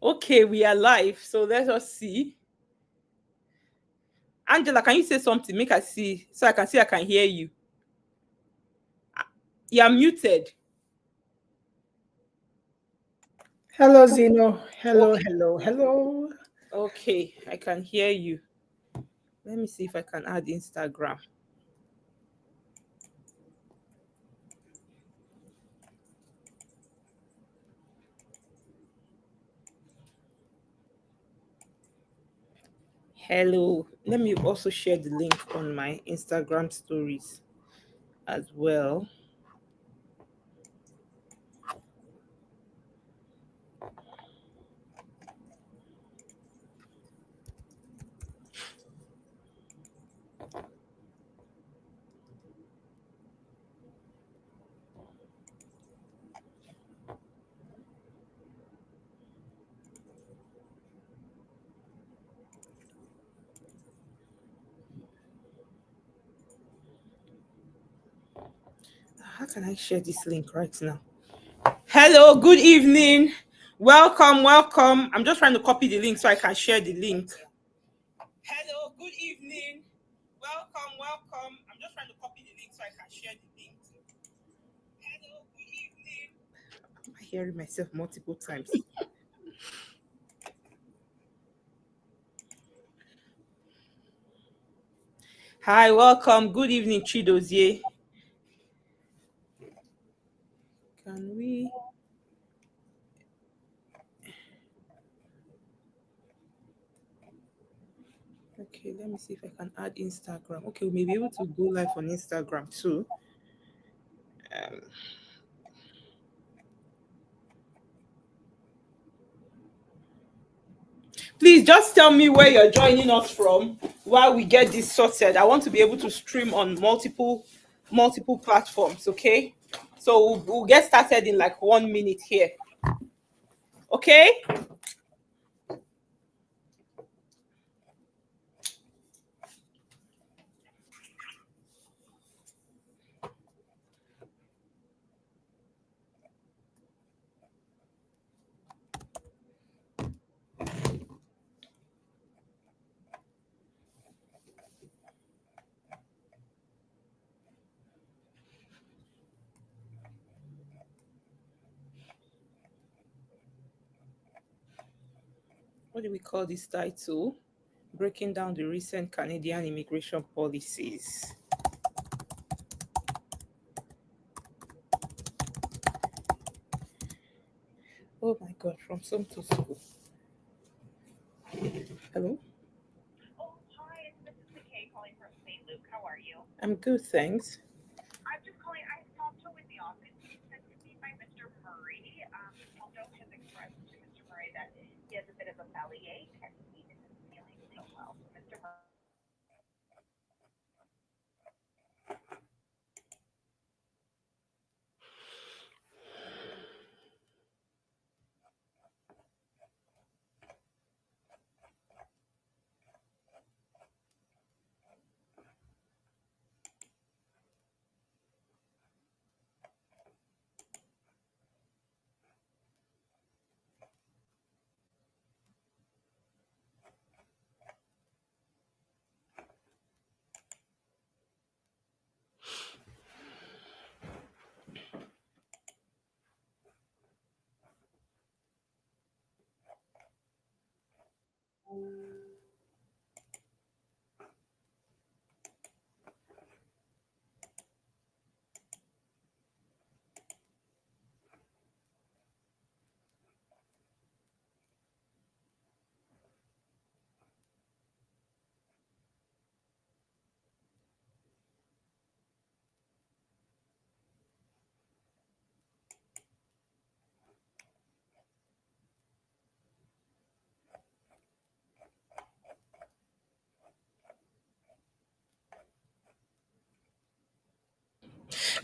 Okay, we are live, so let us see. Angela, can you say something? Make us see, so I can see I can hear you. You are muted. Hello, Zeno. Hello. Okay, I can hear you. Let me see if I can add Instagram. Hello. Let me also share the link on my Instagram stories as well. How can I share this link right now? Hello, good evening. Welcome. I'm just trying to copy the link so I can share the link. Hello, good evening. Welcome. I'm just trying to copy the link so I can share the link. Hello, good evening. I'm hearing myself multiple times. Hi, welcome. Good evening, Chidozie. Can we? Okay, let me see if I can add Instagram. Okay, we may be able to go live on Instagram too. Please just tell me where you're joining us from while we get this sorted. I want to be able to stream on multiple platforms, okay? So we'll get started in like 1 minute here. Okay? What do we call this title? Breaking down the recent Canadian immigration policies. Oh my God, from some to school. Hello? Oh, hi, this is McKay calling from St. Luke. How are you? I'm good, thanks. I'm just calling. I talked to with the office. He sent to me by Mr. Murray. Aldo has expressed to Mr. Murray that he has a bit of a bellyache and he isn't feeling so well. So Mr. Murray.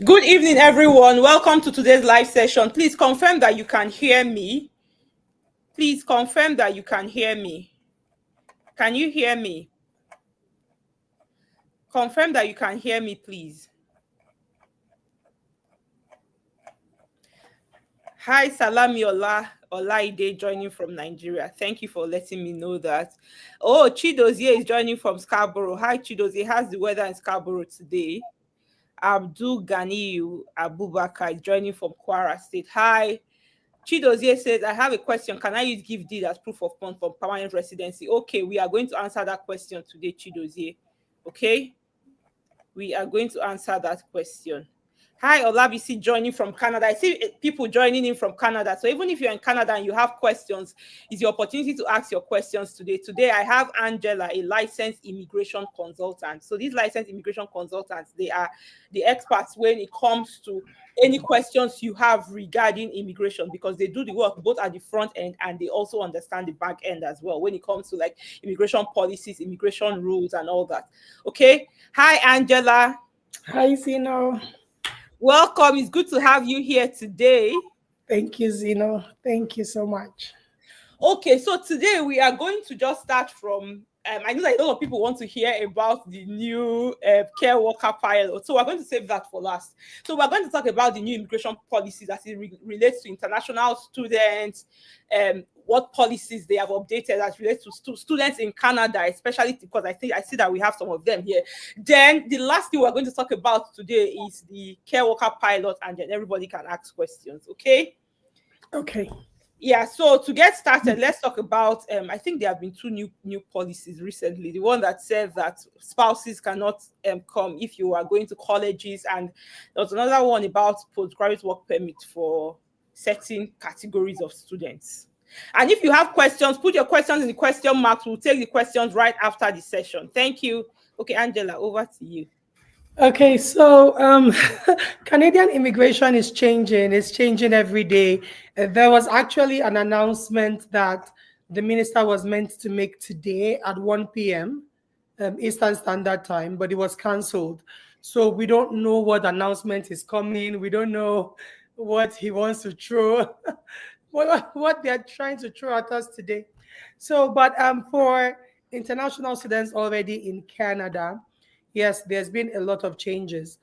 Good evening, everyone. Welcome to today's live session. Please confirm that you can hear me. Please confirm that you can hear me. Can you hear me? Confirm that you can hear me, please. Hi, Salamiola. Olaide joining from Nigeria. Thank you for letting me know that. Oh, Chidozie is joining from Scarborough. Hi, Chidozie. How's the weather in Scarborough today? Abdul Ganiyu Abubakar is joining from Kwara State. Hi. Chidozie says, I have a question. Can I use give deed as proof of funds for permanent residency? Okay, we are going to answer that question today, Chidozie. Okay, we are going to answer that question. Hi, Olabisi joining from Canada. I see people joining in from Canada. So even if you're in Canada and you have questions, it's your opportunity to ask your questions today. Today, I have Angela, a licensed immigration consultant. So these licensed immigration consultants, they are the experts when it comes to any questions you have regarding immigration, because they do the work both at the front end and they also understand the back end as well when it comes to like immigration policies, immigration rules, and all that. Okay. Hi, Angela. Hi, Zeno. Welcome. It's good to have you here today. Thank you, Zeno. Thank you so much. Okay, so today we are going to just start from, I know that a lot of people want to hear about the new care worker pilot. So we're going to save that for last. So we're going to talk about the new immigration policies as it relates to international students, what policies they have updated as relates to students in Canada, especially because I see that we have some of them here. Then the last thing we're going to talk about today is the care worker pilot, and then everybody can ask questions. Okay? Okay. Yeah, so to get started, let's talk about, I think there have been two new policies recently. The one that says that spouses cannot come if you are going to colleges, and there was another one about postgraduate work permit for certain categories of students. And if you have questions, put your questions in the question marks. We'll take the questions right after the session. Thank you. Okay, Angela, over to you. Okay, so Canadian immigration is changing. It's changing every day. There was actually an announcement that the minister was meant to make today at 1 p.m. Eastern Standard Time, but it was cancelled. So we don't know what announcement is coming. We don't know what he wants to throw, what they're trying to throw at us today. So, but for international students already in Canada, yes, there's been a lot of changes.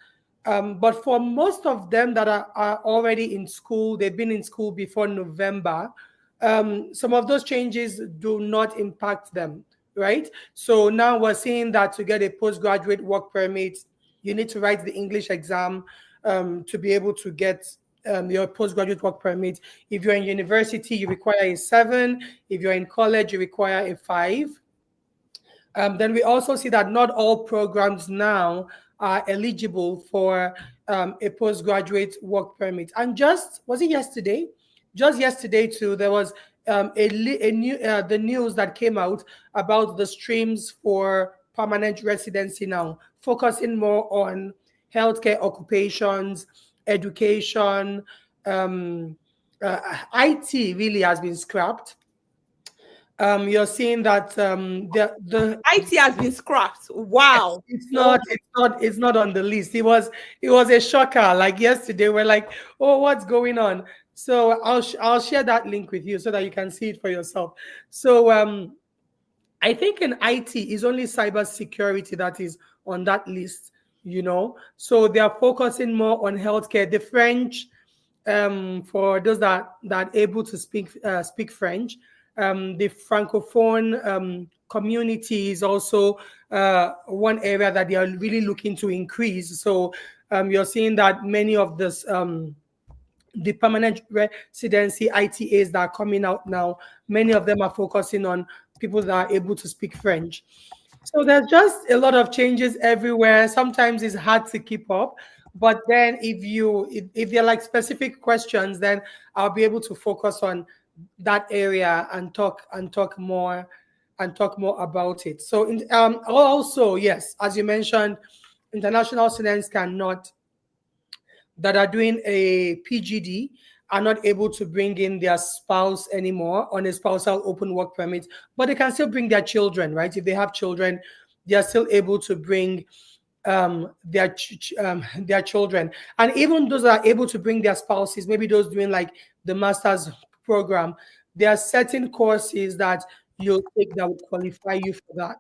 But for most of them that are already in school, they've been in school before November, some of those changes do not impact them, right? So now we're seeing that to get a postgraduate work permit, you need to write the English exam to be able to get your postgraduate work permit. If you're in university, you require a 7. If you're in college, you require a 5. Then we also see that not all programs now are eligible for a postgraduate work permit. And was it yesterday? Just yesterday too, there was the news that came out about the streams for permanent residency now, focusing more on healthcare occupations, education. IT really has been scrapped. You're seeing that the IT has been scrapped. Wow. it's not on the list. It was a shocker. Like yesterday, we're like, oh, what's going on? So I'll share that link with you so that you can see it for yourself. So I think in IT is only cybersecurity that is on that list. So they are focusing more on healthcare. The French, for those that are able to speak French. The Francophone community is also one area that they are really looking to increase. So you're seeing that many of this, the permanent residency ITAs that are coming out now, many of them are focusing on people that are able to speak French. So there's just a lot of changes everywhere. Sometimes it's hard to keep up. But then if they're like specific questions, then I'll be able to focus on that area and talk more about it. So also, yes, as you mentioned, international students that are doing a PGD are not able to bring in their spouse anymore on a spousal open work permit, but they can still bring their children, right? If they have children, they are still able to bring their children. And even those that are able to bring their spouses, maybe those doing like the master's program, there are certain courses that you'll take that would qualify you for that.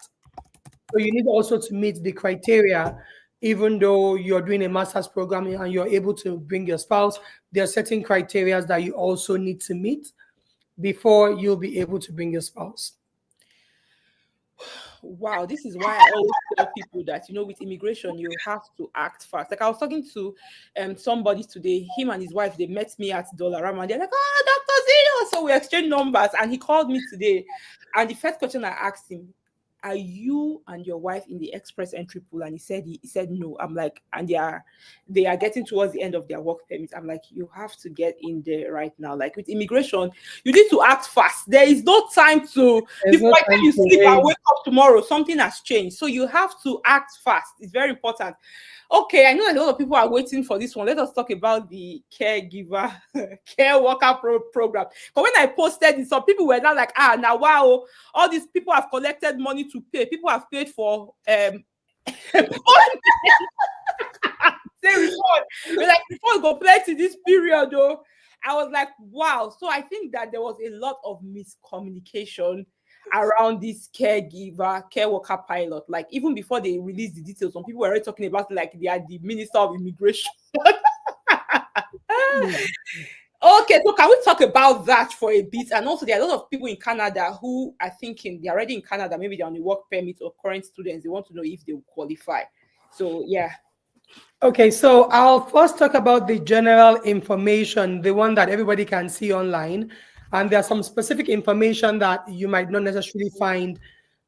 So you need also to meet the criteria. Even though you're doing a master's program and you're able to bring your spouse, there are certain criteria that you also need to meet. before you'll be able to bring your spouse. Wow, this is why I always tell people that with immigration you have to act fast. Like I was talking to somebody today, him and his wife, they met me at Dollarama and they're like, oh, Dr. Zeno. So we exchanged numbers and he called me today. And the first question I asked him, are you and your wife in the express entry pool? And he said no. I'm like, and they are getting towards the end of their work permit. I'm like, you have to get in there right now. Like with immigration, you need to act fast. There is no time to There's no before time you to sleep and wait. wake up tomorrow. Something has changed. So you have to act fast. It's very important. Okay, I know a lot of people are waiting for this one. Let us talk about the caregiver, care worker program. But when I posted it, some people were not like, now wow, all these people have collected money to pay. People have paid for say report. We're like, before go plenty this period though. I was like, wow. So I think that there was a lot of miscommunication around this caregiver, care worker pilot. Like even before they released the details, some people were already talking about like they are the Minister of Immigration. Okay, so can we talk about that for a bit? And also, there are a lot of people in Canada who are thinking they're already in Canada, maybe they're on the work permit or current students. They want to know if they will qualify. So yeah. Okay, so I'll first talk about the general information, the one that everybody can see online. And there's some specific information that you might not necessarily find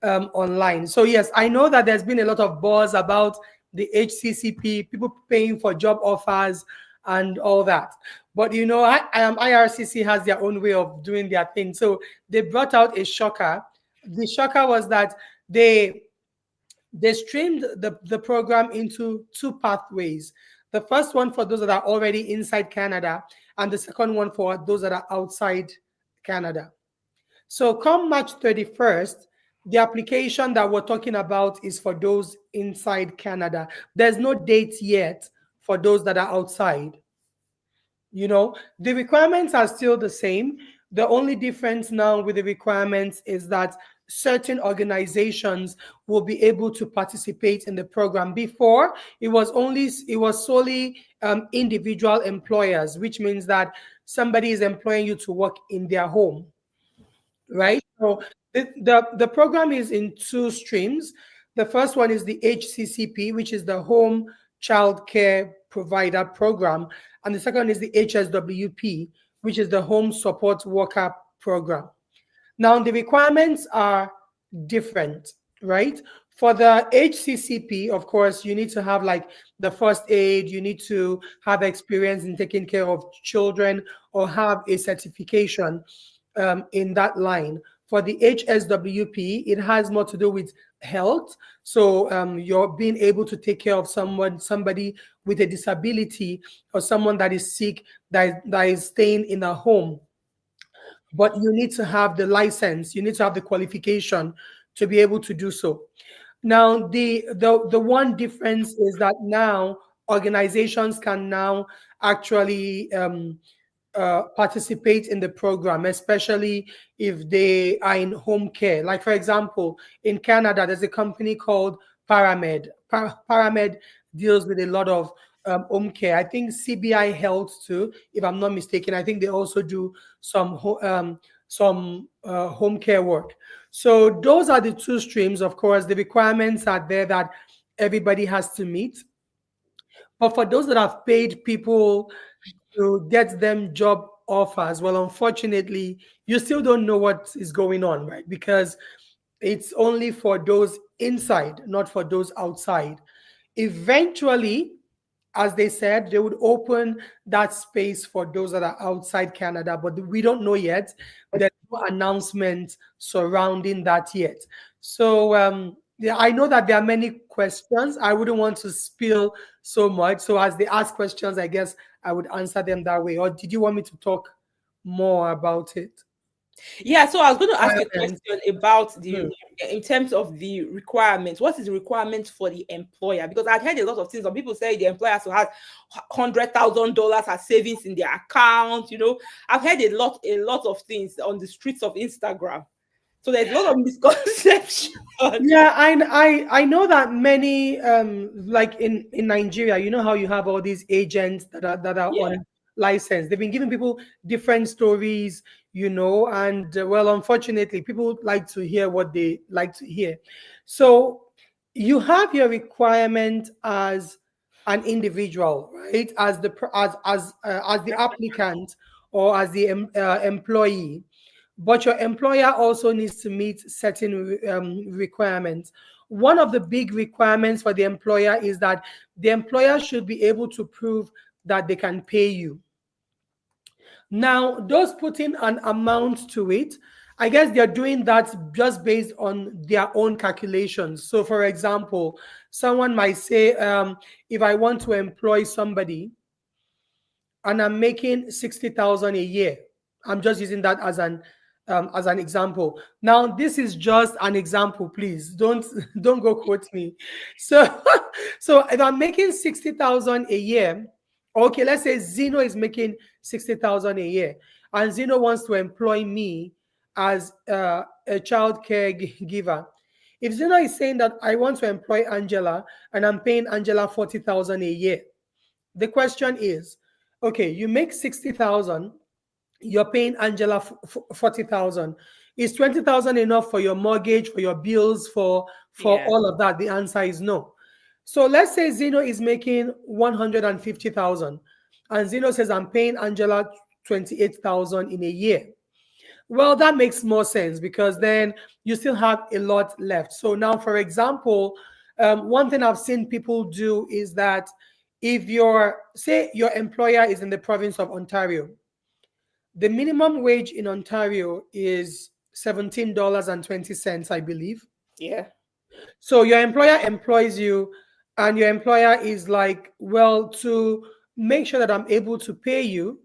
online. So yes, I know that there's been a lot of buzz about the HCCP, people paying for job offers and all that. But IRCC has their own way of doing their thing. So they brought out a shocker. The shocker was that they streamed the program into two pathways. The first one for those that are already inside Canada, and the second one for those that are outside Canada. So come March 31st, the application that we're talking about is for those inside Canada. There's no date yet for those that are outside. The requirements are still the same. The only difference now with the requirements is that certain organizations will be able to participate in the program. Before, it was solely individual employers, which means that somebody is employing you to work in their home, right? So the program is in two streams. The first one is the HCCP, which is the Home Child Care Provider Program, and the second is the HSWP, which is the Home Support Worker Program. Now, the requirements are different, right? For the HCCP, of course, you need to have like the first aid, you need to have experience in taking care of children or have a certification in that line. For the HSWP, it has more to do with health. So you're being able to take care of somebody with a disability or someone that is sick, that is staying in a home. But you need to have the license, you need to have the qualification to be able to do so. Now, the one difference is that now organizations can now actually participate in the program, especially if they are in home care. Like, for example, in Canada, there's a company called Paramed. Paramed deals with a lot of home care. I think CBI Health too, if I'm not mistaken. I think they also do some home care work. So those are the two streams. Of course, the requirements are there that everybody has to meet. But for those that have paid people to get them job offers, well, unfortunately, you still don't know what is going on, right? Because it's only for those inside, not for those outside. Eventually, as they said, they would open that space for those that are outside Canada, but we don't know yet. There's no announcement surrounding that yet. So yeah, I know that there are many questions. I wouldn't want to spill so much. So as they ask questions, I guess I would answer them that way. Or did you want me to talk more about it? Yeah, so I was going to ask you a question about in terms of the requirements. What is the requirement for the employer? Because I've heard a lot of things. Some people say the employer has to have $100,000 as savings in their account. I've heard a lot of things on the streets of Instagram. So there's a lot of misconception. Yeah, I know that many like in Nigeria, you know how you have all these agents that are Yeah. on license. They've been giving people different stories, and well, unfortunately, people like to hear what they like to hear. So you have your requirement as an individual, right? As the applicant or as the employee, but your employer also needs to meet certain requirements. One of the big requirements for the employer is that the employer should be able to prove that they can pay you. Now, those putting an amount to it, I guess they're doing that just based on their own calculations. So, for example, someone might say, if I want to employ somebody and I'm making 60,000 a year, I'm just using that as an example. Now, this is just an example. Please don't go quote me. So, so if I'm making 60,000 a year, okay, let's say Zeno is making 60,000 a year, and Zeno wants to employ me as a child caregiver. If Zeno is saying that I want to employ Angela and I'm paying Angela 40,000 a year, the question is, okay, you make 60,000, you're paying Angela 40,000. Is 20,000 enough for your mortgage, for your bills, for Yeah. all of that? The answer is no. So let's say Zeno is making 150,000 and Zeno says I'm paying Angela 28,000 in a year. Well, that makes more sense because then you still have a lot left. So now, for example, one thing I've seen people do is that if say your employer is in the province of Ontario, the minimum wage in Ontario is $17.20, I believe. Yeah. So your employer employs you, and your employer is like, well, to make sure that I'm able to pay you,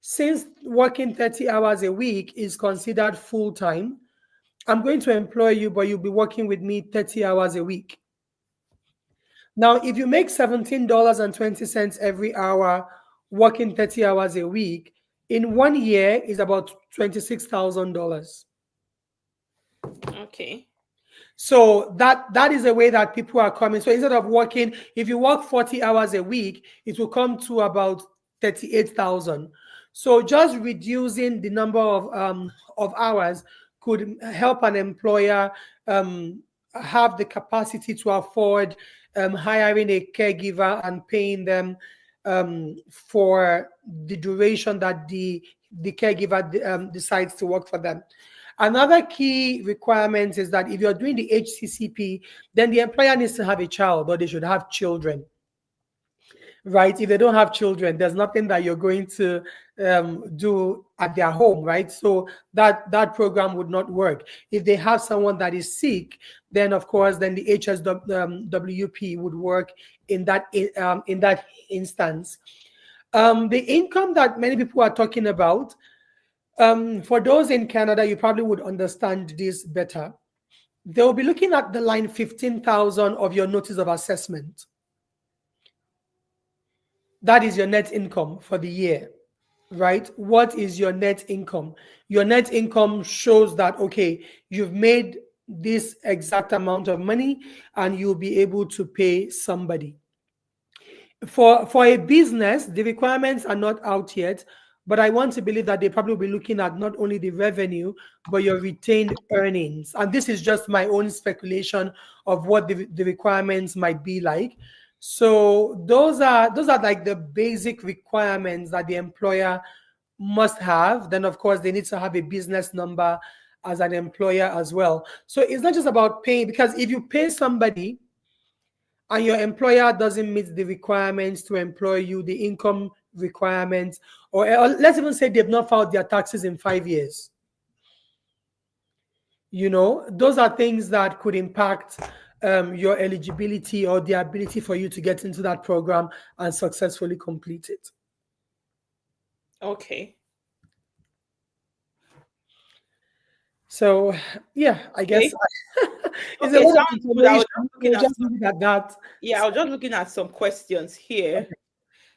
since working 30 hours a week is considered full time, I'm going to employ you, but you'll be working with me 30 hours a week. Now, if you make $17.20 every hour, working 30 hours a week, in 1 year is about $26,000. Okay. So that is a way that people are coming. So instead of working, if you work 40 hours a week, it will come to about 38,000. So just reducing the number of hours could help an employer have the capacity to afford hiring a caregiver and paying them for the duration that the caregiver decides to work for them. Another key requirement is that if you're doing the HCCP, then the employer needs to have a child, or they should have children, right? If they don't have children, there's nothing that you're going to do at their home, right? So that program would not work. If they have someone that is sick, then of course, then the HSWP would work in that instance. The income that many people are talking about, for those in Canada, you probably would understand this better. They'll be looking at the line 15,000 of your notice of assessment. That is your net income for the year, right? What is your net income? Your net income shows that, okay, you've made this exact amount of money and you'll be able to pay somebody. For a business, the requirements are not out yet, but I want to believe that they probably will be looking at not only the revenue, but your retained earnings. And this is just my own speculation of what the requirements might be like. So those are like the basic requirements that the employer must have. Then, of course, they need to have a business number as an employer as well. So it's not just about paying, because if you pay somebody and your employer doesn't meet the requirements to employ you, the income requirements, or let's even say they've not filed their taxes in 5 years. Those are things that could impact your eligibility or the ability for you to get into that program and successfully complete it. Okay. So, yeah, I guess it's Okay, a lot of sounds good. I was information. just looking Just look at that. Yeah, I was just looking at some questions here. Okay.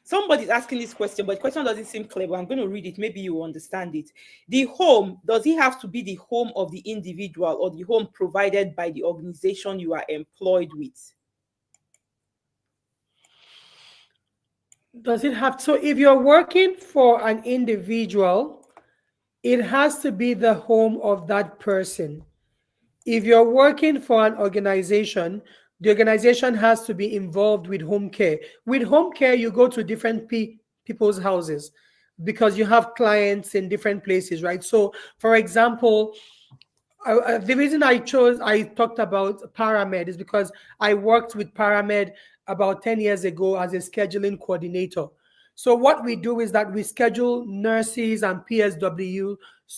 Somebody's asking this question, but the question doesn't seem clear, but I'm going to read it. Maybe you understand it. The home, does it have to be the home of the individual or the home provided by the organization you are employed with? Does it have, so if you're working for an individual, it has to be the home of that person. If you're working for an organization, the organization has to be involved with home care. With home care, you go to different people's houses because you have clients in different places, right? So, for example, the reason I talked about Paramed is because I worked with Paramed about 10 years ago as a scheduling coordinator. So what we do is that we schedule nurses and PSW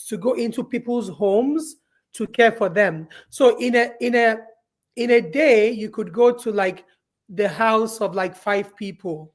to go into people's homes to care for them. So in a day, you could go to like the house of like 5 people.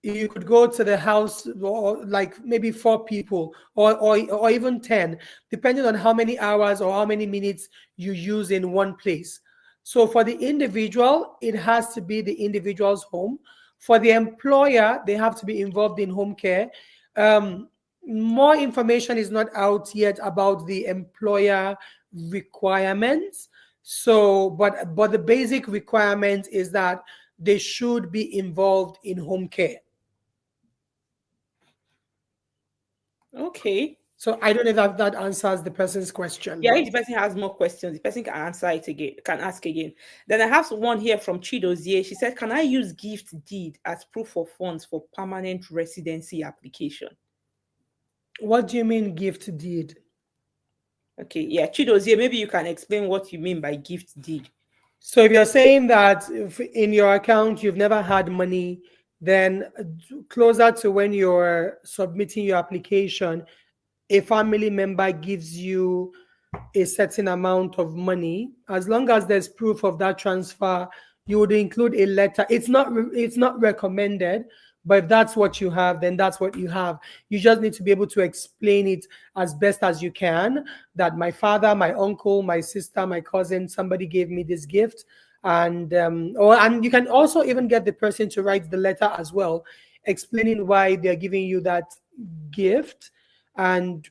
You could go to the house or like maybe 4 people or even 10, depending on how many hours or how many minutes you use in one place. So for the individual, it has to be the individual's home. For the employer, they have to be involved in home care. um, More information is not out yet about the employer requirements. So but the basic requirement is that they should be involved in home care. Okay. So I don't know if that answers the person's question, Yeah, if but the person has more questions, the person can answer it again, can ask again. Then I have one here from Chidozie. She said, can I use gift deed as proof of funds for permanent residency application? what do you mean gift deed? Okay, yeah, Chidozie, maybe you can explain what you mean by gift deed. So if you're saying that if in your account you've never had money, then closer to when you're submitting your application, a family member gives you a certain amount of money, as long as there's proof of that transfer, you would include a letter. It's not recommended, but if that's what you have, then that's what you have. You just need to be able to explain it as best as you can, that my father, my uncle, my sister, my cousin, somebody gave me this gift. And you can also even get the person to write the letter as well, explaining why they're giving you that gift and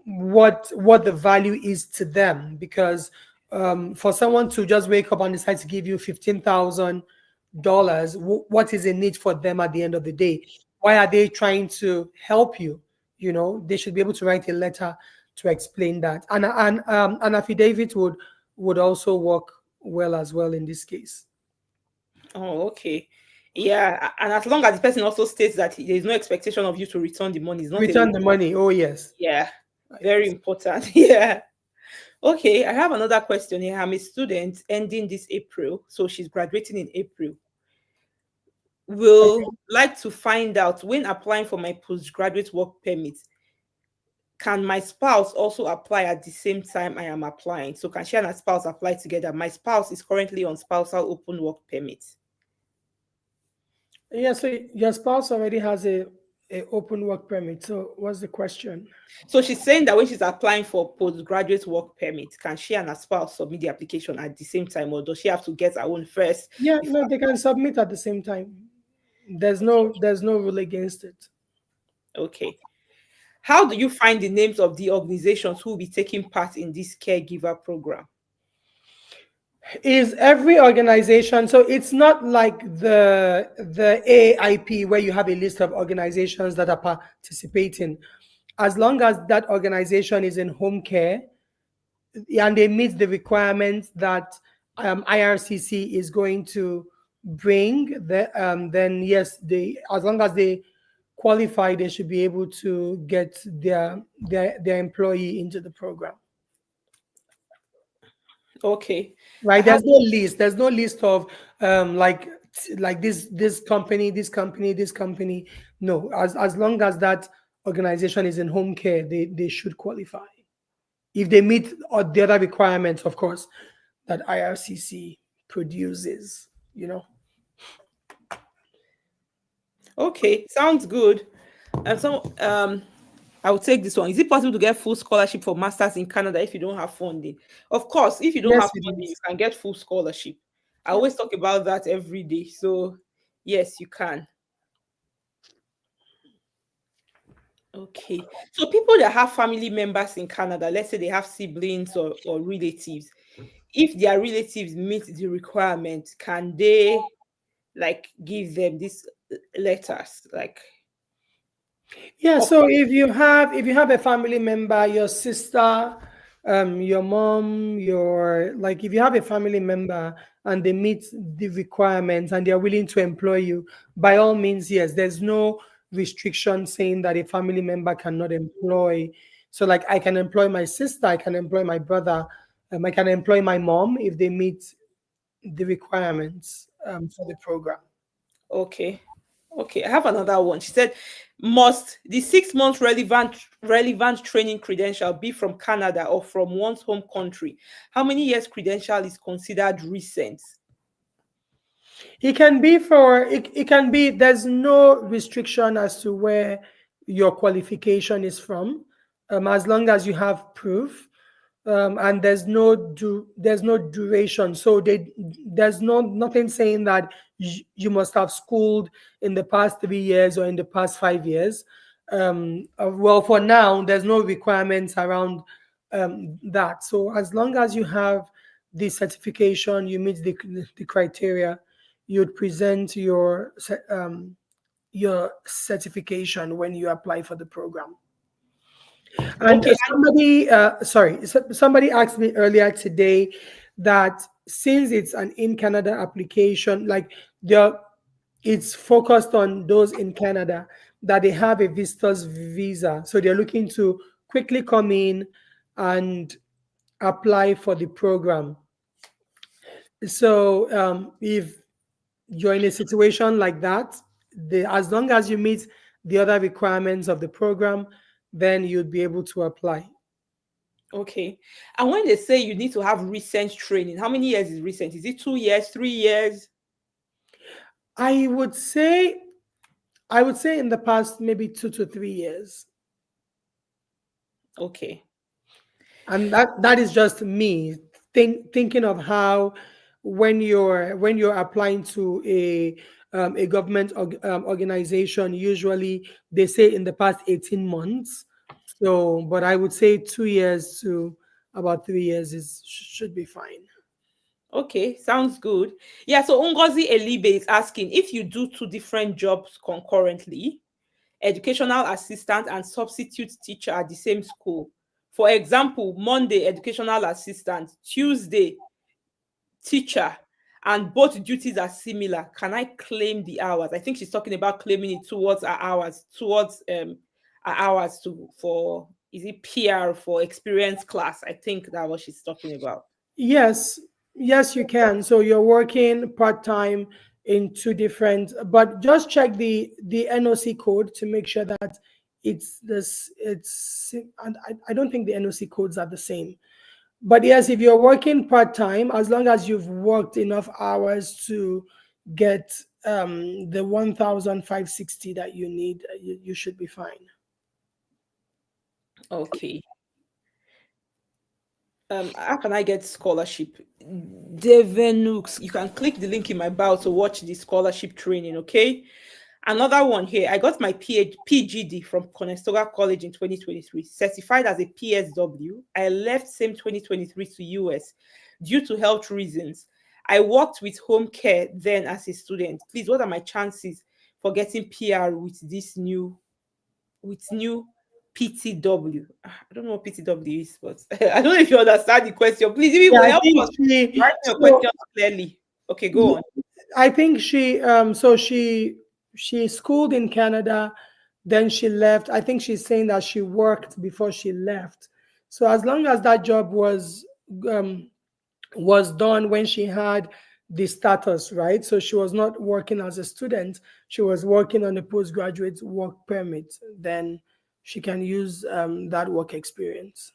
what the value is to them. Because for someone to just wake up and decide to give you $15,000, what is in it for them at the end of the day? Why are they trying to help you? They should be able to write a letter to explain that. And an affidavit would also work well as well in this case. Oh, okay. Yeah, and as long as the person also states that there's no expectation of you to return the money, it's not a Return the money. Oh yes. yeah, very important. Yeah. Okay, I have another question here. I'm a student ending this April, so she's graduating in April. Will like to find out when applying for my postgraduate work permit, can my spouse also apply at the same time I am applying? So can she and her spouse apply together? My spouse is currently on spousal open work permit. Yeah, so your spouse already has a open work permit. So what's the question? So she's saying that when she's applying for postgraduate work permit, can she and her spouse submit the application at the same time, or does she have to get her own first? Yeah, no, they can submit at the same time. There's no rule against it. Okay. How do you find the names of the organizations who will be taking part in this caregiver program? Is every organization, so it's not like the AIP where you have a list of organizations that are participating. As long as that organization is in home care and they meet the requirements that IRCC is going to bring, then yes, as long as they qualify, they should be able to get their employee into the program. Okay. Right? There's no list of like this company, this company, this company. No, as long as that organization is in home care, they should qualify if they meet the other requirements, of course, that IRCC produces. Okay, sounds good. And so I will take this one. Is it possible to get full scholarship for masters in Canada if you don't have funding? Of course, if you don't Yes, have it funding, you is. can get full scholarship. I always talk about that every day. So yes, you can. Okay. So people that have family members in Canada, let's say they have siblings or relatives, if their relatives meet the requirement, can they like give them this letters? Like, Yeah, so if you have a family member, your sister, your mom, your like if you have a family member and they meet the requirements and they are willing to employ you, by all means, yes, there's no restriction saying that a family member cannot employ. So like I can employ my sister, I can employ my brother, I can employ my mom if they meet the requirements for the program. okay. Okay, I have another one. She said, must the 6 months relevant training credential be from Canada or from one's home country? How many years credential is considered recent? It can be there's no restriction as to where your qualification is from, as long as you have proof, and there's no duration. So there's nothing saying that you must have schooled in the past 3 years or in the past 5 years. Well, for now, there's no requirements around that. So as long as you have the certification, you meet the criteria, you'd present your certification when you apply for the program. And Okay, somebody asked me earlier today that since it's an in Canada application, like the it's focused on those in Canada that they have a visitor's visa, so they're looking to quickly come in and apply for the program. So if you're in a situation like that, as long as you meet the other requirements of the program, then you'd be able to apply. okay. And when they say you need to have recent training, how many years is recent? Is it 2 years, 3 years? I would say, I would say in the past maybe 2 to 3 years, Okay. and that is just me thinking of how when you're applying to a government organization, usually they say in the past 18 months. So, but I would say 2 years to about 3 years is should be fine. Okay, sounds good. Yeah, so Ngozi Elibe is asking if you do two different jobs concurrently, educational assistant and substitute teacher at the same school. For example, Monday, educational assistant, Tuesday, teacher, and both duties are similar. Can I claim the hours? I think she's talking about claiming it towards our hours to for is it PR for experience class? I think that's what she's talking about. Yes, yes, you can. So you're working part time in two different, but just check the NOC code to make sure that it's this. And I don't think the NOC codes are the same. But yes, if you're working part time, as long as you've worked enough hours to get the 1,560 that you need, you should be fine. Okay. How can I get scholarship? Devenux. You can click the link in my bio to watch the scholarship training. Okay. Another one here. I got my PGD from Conestoga College in 2023, certified as a PSW. I left same 2023 to US due to health reasons. I worked with home care then as a student. Please, what are my chances for getting PR with new PTW? I don't know what PTW is, but I don't know if you understand the question. Please, if you Yeah, will I help think us she. write your So questions clearly. Okay, go on. I think she schooled in Canada, then she left. I think she's saying that she worked before she left. So as long as that job um, was done when she had the status, right? So she was not working as a student, she was working on a postgraduate work permit, then she can use that work experience.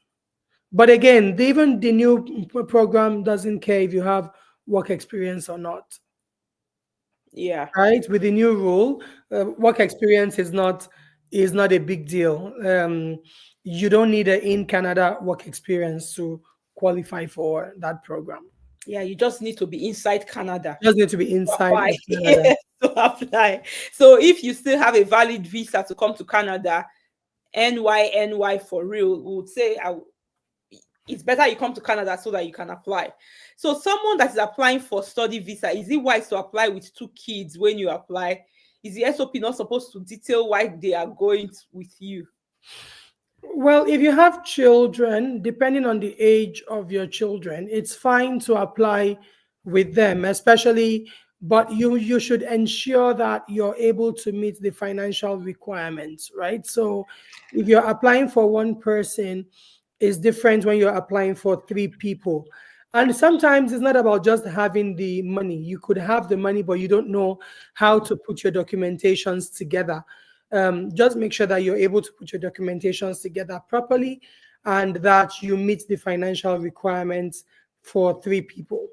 But again, even the new program doesn't care if you have work experience or not, Yeah. right? With the new rule, work experience is not a big deal. You don't need an in Canada work experience to qualify for that program. Yeah, you just need to be inside Canada You just need to be to inside apply. of Canada. Yes, to apply. So if you still have a valid visa to come to Canada, NYNY for real, we would say it's better you come to Canada so that you can apply. So someone that is applying for study visa, is it wise to apply with two kids when you apply? Is the SOP not supposed to detail why they are going with you? Well, if you have children, depending on the age of your children, it's fine to apply with them, especially, but you should ensure that you're able to meet the financial requirements, right? So if you're applying for one person, it's different when you're applying for three people. And sometimes it's not about just having the money. You could have the money, but you don't know how to put your documentations together. Just make sure that you're able to put your documentations together properly and that you meet the financial requirements for three people.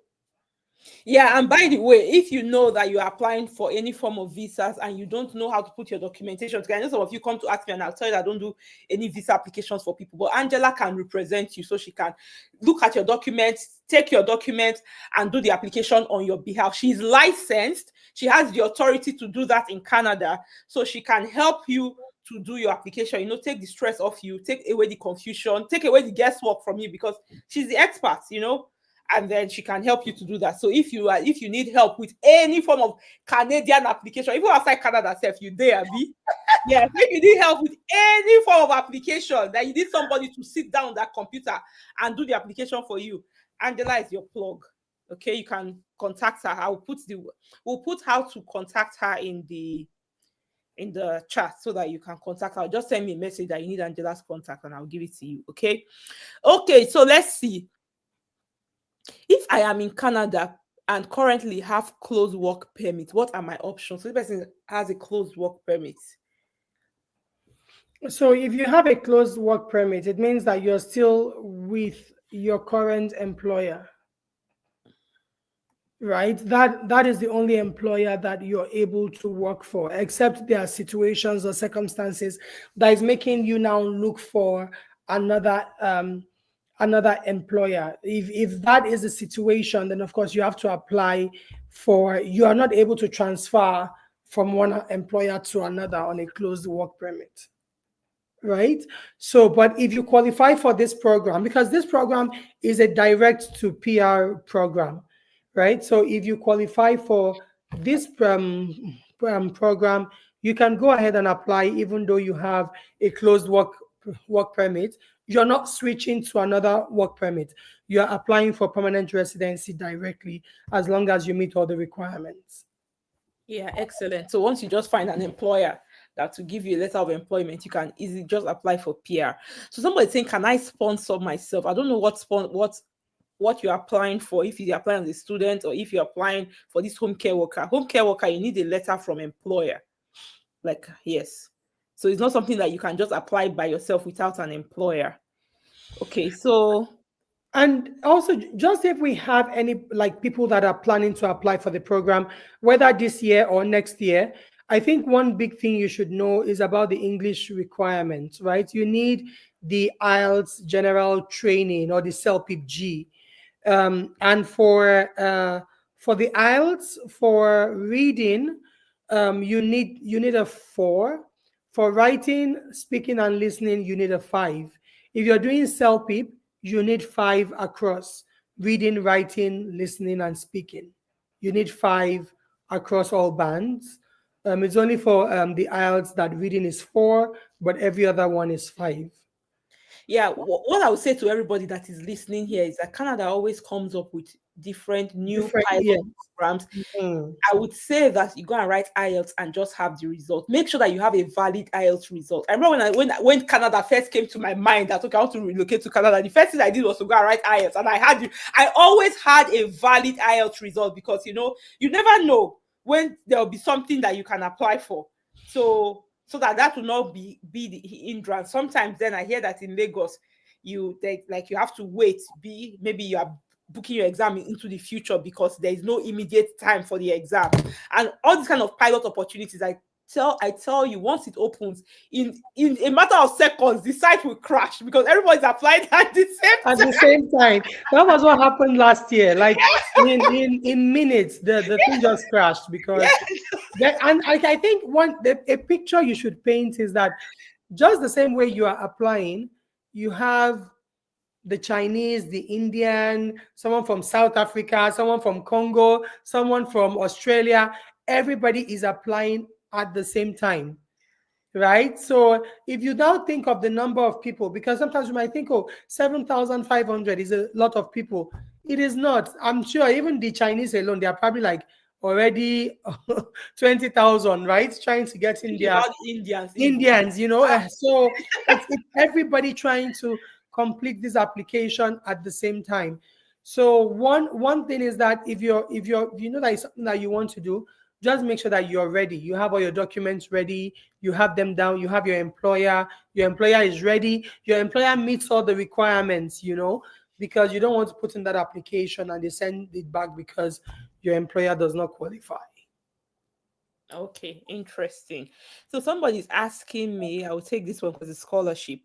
Yeah, and by the way, if you know that you're applying for any form of visas and you don't know how to put your documentation together, I know some of you come to ask me and I'll tell you that I don't do any visa applications for people, but Angela can represent you, so she can look at your documents, take your documents and do the application on your behalf. She's licensed. She has the authority to do that in Canada, so she can help you to do your application, take the stress off you, take away the confusion, take away the guesswork from you, because she's the expert, and then she can help you to do that. So if you need help with any form of Canadian application, even outside Canada, you there, be. Yes, if you need help with any form of application, that you need somebody to sit down on that computer and do the application for you, Angela is your plug. Okay, you can contact her. We'll put how to contact her in the chat so that you can contact her. Just send me a message that you need Angela's contact and I'll give it to you. Okay, so let's see. If I am in Canada and currently have closed work permit, what are my options? So the person has a closed work permit. So if you have a closed work permit, it means that you're still with your current employer, right? That is the only employer that you're able to work for, except there are situations or circumstances that is making you now look for another employer. If that is the situation, then of course you have to apply for, you are not able to transfer from one employer to another on a closed work permit, right? So, but if you qualify for this program, because this program is a direct to PR program, right? So if you qualify for this program, you can go ahead and apply even though you have a closed work permit. You're not switching to another work permit. You're applying for permanent residency directly as long as you meet all the requirements. Yeah, excellent. So once you just find an employer that will give you a letter of employment, you can easily just apply for PR. So somebody saying, can I sponsor myself? I don't know what you're applying for, if you're applying as a student or if you're applying for this home care worker. Home care worker, you need a letter from employer. Yes. So it's not something that you can just apply by yourself without an employer. Okay, so. And also, just if we have any people that are planning to apply for the program, whether this year or next year, I think one big thing you should know is about the English requirements, right? You need the IELTS general training or the CELPIP G. And for the IELTS, for reading, you need a 4. For writing, speaking, and listening, you need a 5. If you're doing CELPIP, you need 5 across: reading, writing, listening, and speaking. You need 5 across all bands. It's only for the IELTS that reading is 4, but every other one is 5. Yeah, what I would say to everybody that is listening here is that Canada always comes up with different pilot programs. Mm-hmm. I would say that you go and write IELTS and just have the result. Make sure that you have a valid IELTS result. I remember when Canada first came to my mind that, okay, I want to relocate to Canada, the first thing I did was to go and write IELTS, and I always had a valid IELTS result, because you never know when there will be something that you can apply for. So that will not be the hindrance. Sometimes then I hear that in Lagos, you have to wait. Maybe you are booking your exam into the future because there is no immediate time for the exam, and all these kind of pilot opportunities. I tell you, once it opens, in a matter of seconds, the site will crash because everybody's applying at the same time. That was what happened last year. In minutes, the thing just crashed because. Yes. And I think a picture you should paint is that just the same way you are applying, you have the Chinese, the Indian, someone from South Africa, someone from Congo, someone from Australia. Everybody is applying at the same time, right? So if you now think of the number of people, because sometimes you might think, oh, 7,500 is a lot of people. It is not. I'm sure even the Chinese alone, they are probably like already 20,000, right? Trying to get in Think their about the Indians. Indians, so it's everybody trying to complete this application at the same time. So one thing is that if you know that is something that you want to do, just make sure that you're ready. You have all your documents ready, you have them down, you have your employer is ready, your employer meets all the requirements, because you don't want to put in that application and they send it back because your employer does not qualify. Okay, interesting. So somebody's asking me, I will take this one because it's scholarship.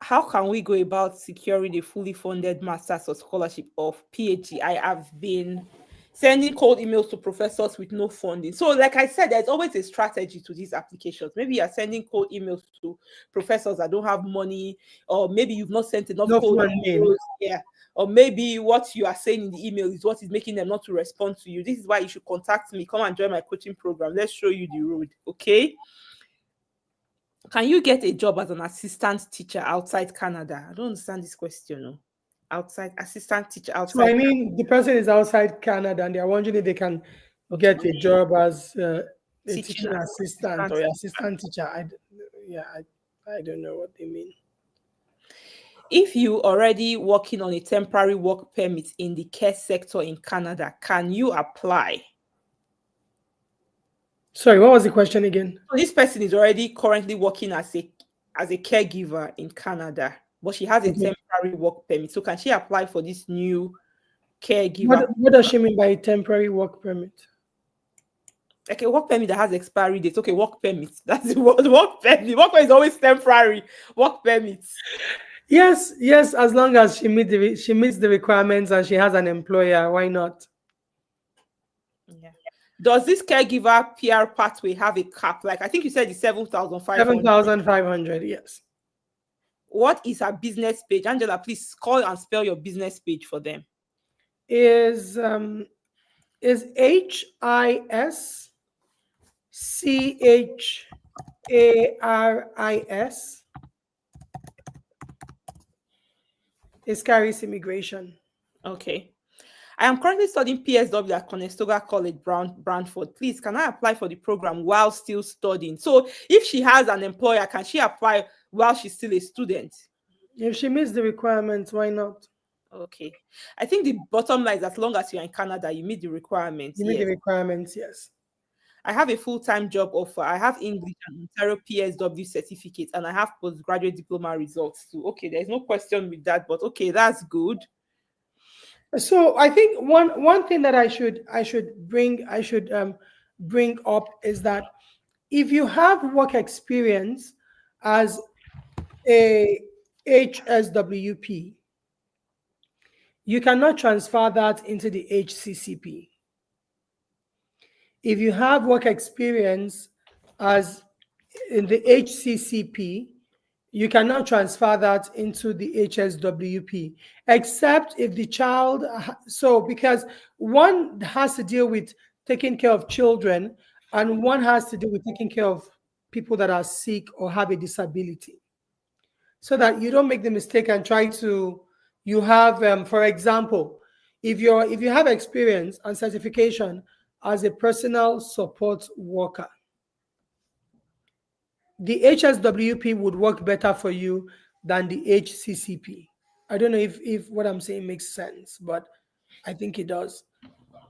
How can we go about securing a fully funded master's or scholarship of PhD? I have been sending cold emails to professors with no funding. So, like I said, there's always a strategy to these applications. Maybe you're sending cold emails to professors that don't have money, or maybe you've not sent enough No cold funding. emails. Yeah. Or maybe what you are saying in the email is what is making them not to respond to you. This is why you should contact me. Come and join my coaching program. Let's show you the road. Okay. Can you get a job as an assistant teacher outside Canada? I don't understand this question. No. Outside assistant teacher outside. So I mean, the person is outside Canada and they are wondering if they can get a job as a teaching assistant or assistant teacher. I don't know what they mean. If you already working on a temporary work permit in the care sector in Canada, can you apply? Sorry, what was the question again? So this person is already currently working as a caregiver in Canada, but she has a temporary work permit. So can she apply for this new caregiver? What does she mean by temporary work permit? Like a work permit that has expiry date. Okay, work permit. That's the work permit. Work permit is always temporary. Work permits. Yes, as long as she meets the requirements and she has an employer, why not? Yeah. Does this caregiver PR pathway have a cap? Like I think you said it's 7,500. 7,500, yes. What is her business page? Angela, please call and spell your business page for them. Is HISCHARIS. Iscaris Immigration. Okay. I am currently studying PSW at Conestoga College, Brantford. Please, can I apply for the program while still studying? So if she has an employer, can she apply while she's still a student? If she meets the requirements, why not? Okay. I think the bottom line is as long as you're in Canada, you meet the requirements. You meet the requirements, yes. I have a full-time job offer. I have English and Ontario PSW certificate, and I have postgraduate diploma results too. Okay, there's no question with that, but okay, that's good. So I think one thing that I should bring up is that if you have work experience as a HSWP, you cannot transfer that into the HCCP. If you have work experience as in the HCCP, you cannot transfer that into the HSWP, except if the child, because one has to deal with taking care of children and one has to do with taking care of people that are sick or have a disability. So that you don't make the mistake and try to, you have, for example, if you have experience and certification as a personal support worker, the HSWP would work better for you than the HCCP. I don't know if what I'm saying makes sense, but I think it does.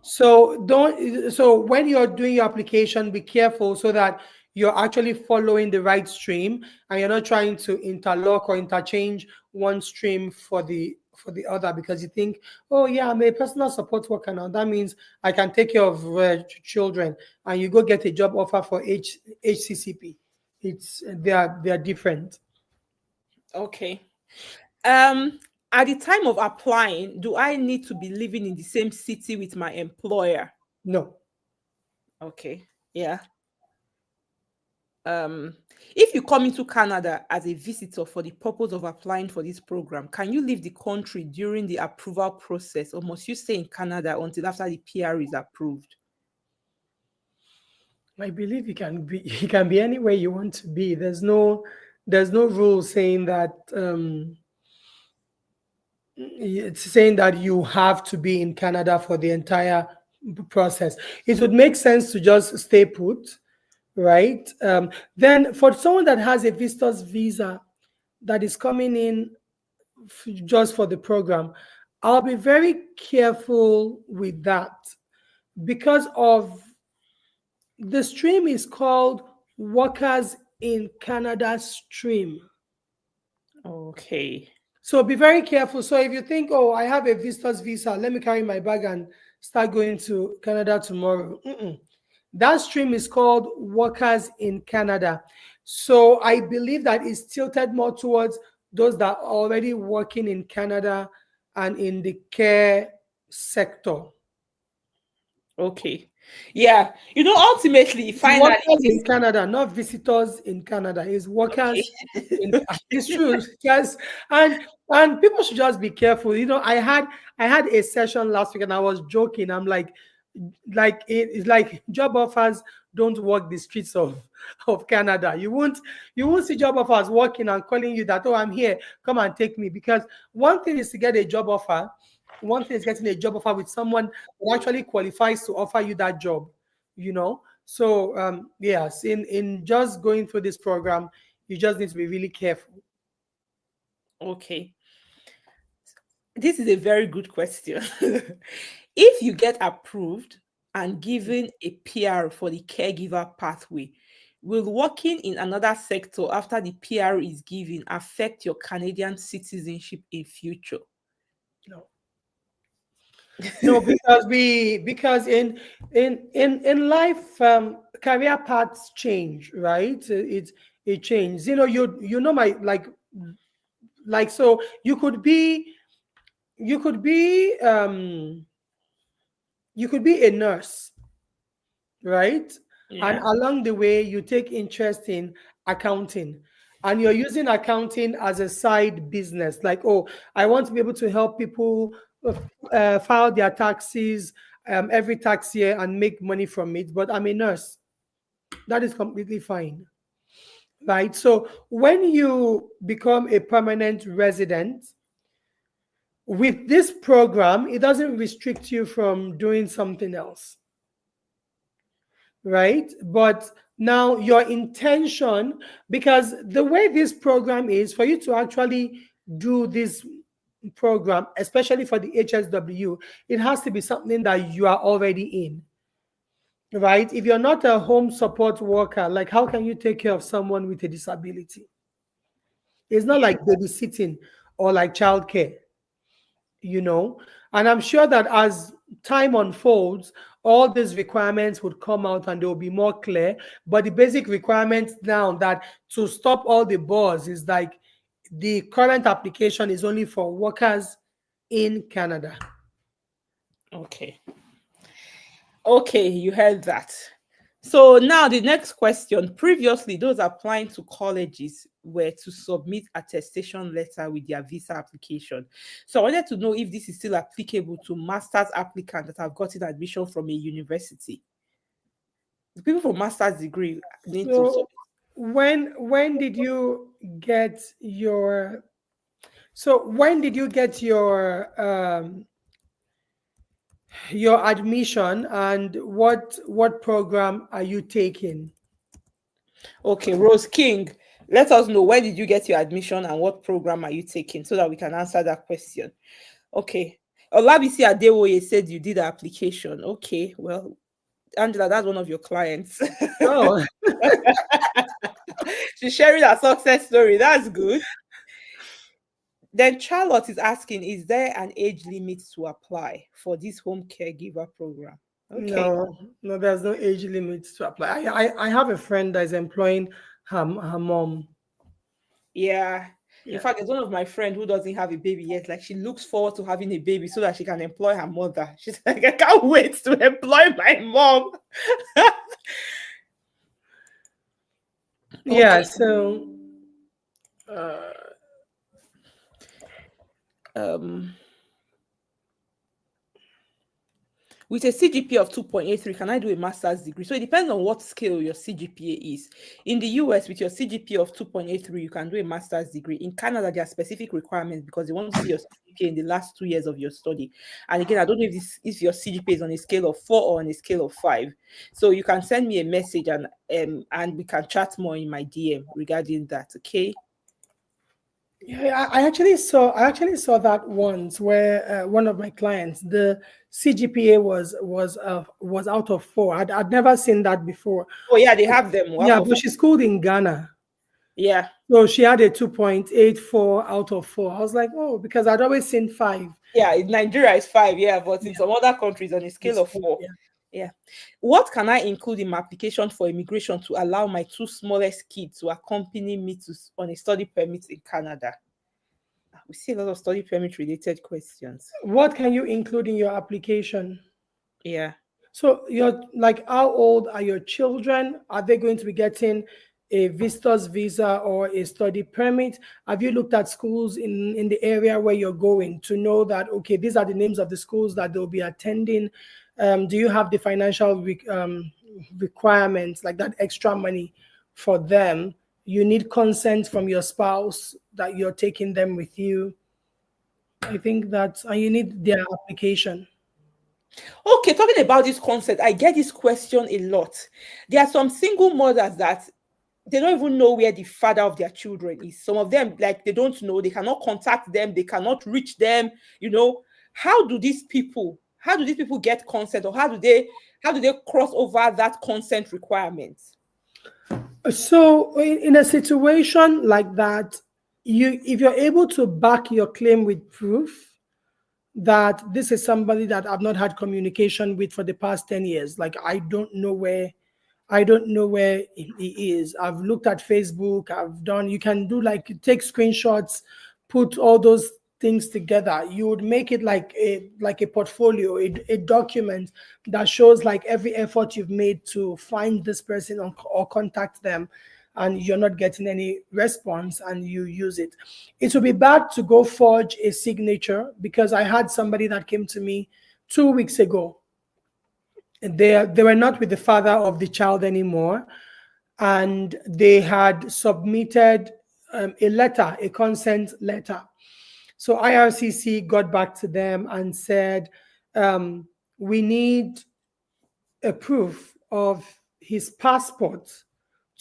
So when you're doing your application, be careful so that you're actually following the right stream and you're not trying to interlock or interchange one stream for the other because you think, oh yeah, I'm a personal support worker now. That means I can take care of children, and you go get a job offer for HCCP. They are different. Okay. At the time of applying, do I need to be living in the same city with my employer? No. Okay. Yeah. If you come into Canada as a visitor for the purpose of applying for this program, can you leave the country during the approval process, or must you stay in Canada until after the PR is approved? I believe you can be you can be anywhere you want to be. There's no rule saying that it's saying that you have to be in Canada for the entire process. It would make sense to just stay put, right? Then for someone that has a visitor's visa that is coming in just for the program, I'll be very careful with that because of the stream is called Workers in Canada Stream. Okay. So be very careful. So if you think, oh, I have a visitor's visa, let me carry my bag and start going to Canada tomorrow. Mm-mm. That stream is called Workers in Canada. So I believe that it's tilted more towards those that are already working in Canada and in the care sector. Okay. Yeah. Ultimately, It's finally, workers in Canada, not visitors in Canada. It's okay. workers in it's true. Yes. And people should just be careful. I had a session last week and I was joking. I'm like it's like job offers don't walk the streets of Canada. You won't see job offers walking and calling you that, oh, I'm here, come and take me. Because one thing is to get a job offer, one thing is getting a job offer with someone who actually qualifies to offer you that job, you know. So yes, in just going through this program, you just need to be really careful. Okay. This is a very good question. If you get approved and given a PR for the caregiver pathway, will working in another sector after the PR is given affect your Canadian citizenship in future? No, no, because in life, career paths change, right? It changes. My like so you could be you could be a nurse, right? And Yeah. along the way, you take interest in accounting, and you're using accounting as a side business. Like, oh, I want to be able to help people file their taxes every tax year and make money from it, but I'm a nurse. That is completely fine, right? So when you become a permanent resident, with this program, it doesn't restrict you from doing something else, right? But now your intention, because the way this program is, for you to actually do this program, especially for the HSW, it has to be something that you are already in, right? If you're not a home support worker, like how can you take care of someone with a disability? It's not like babysitting or like childcare, you know. And I'm sure that as time unfolds, all these requirements would come out and they will be more clear. But the basic requirements now that to stop all the buzz is like the current application is only for workers in Canada. Okay. Okay, you heard that. So now the next question. Previously, those applying to colleges were to submit attestation letter with their visa application. So I wanted to know if this is still applicable to master's applicants that have gotten admission from a university. The people for master's degree need to So submit. when did you get your so when did you get your admission, and what program are you taking? Okay, Rose King, let us know, when did you get your admission and what program are you taking so that we can answer that question. Okay. Olabisi Adewoye said you did the application. Okay, well, Angela, that's one of your clients. Oh, She's sharing her success story. That's good. Then Charlotte is asking, is there an age limit to apply for this home caregiver program? Okay. no, no, there's no age limit to apply. I have a friend that is employing her mom. Yeah. In Yeah. fact, there's one of my friend who doesn't have a baby yet. Like, she looks forward to having a baby so that she can employ her mother. She's like, I can't wait to employ my mom. Yeah, Okay. so uh, Um with a CGPA of 2.83, can I do a master's degree? So it depends on what scale your CGPA is. In the US, with your CGPA of 2.83, you can do a master's degree. In Canada, there are specific requirements because they want to see your CGPA in the last 2 years of your study. And again, I don't know if your CGPA is on a scale of 4 or on a scale of 5. So you can send me a message and we can chat more in my DM regarding that. Okay. Yeah, I actually saw that once where one of my clients, the CGPA was out of 4. I'd never seen that before. Oh yeah, they have them. Yeah, but she's schooled in Ghana. Yeah. So she had a 2.84 out of 4. I was like, oh, because I'd always seen 5. Yeah, in Nigeria is 5, yeah, but in some other countries on a scale of 4. Yeah. Yeah. What can I include in my application for immigration to allow my 2 smallest kids to accompany me on a study permit in Canada? We see a lot of study permit related questions. What can you include in your application? Yeah. So you're like, how old are your children? Are they going to be getting a visitor's visa or a study permit? Have you looked at schools in the area where you're going to know that, okay, these are the names of the schools that they'll be attending? Do you have the financial requirements, like that extra money for them? You need consent from your spouse that you're taking them with you. I think that's, and you need their application. Okay, talking about this concept, I get this question a lot. There are some single mothers that they don't even know where the father of their children is. Some of them, like, they don't know, they cannot contact them, they cannot reach them. How do these people get consent, or how do they cross over that consent requirement? So in a situation like that, if you're able to back your claim with proof that this is somebody that I've not had communication with for the past 10 years, like I don't know where he is. I've looked at Facebook, you can do, like, take screenshots, put all those things together. You would make it like a portfolio, a document that shows like every effort you've made to find this person or contact them, and you're not getting any response, and you use it. It would be bad to go forge a signature, because I had somebody that came to me 2 weeks ago. They were not with the father of the child anymore, and they had submitted a consent letter. So IRCC got back to them and said, we need a proof of his passport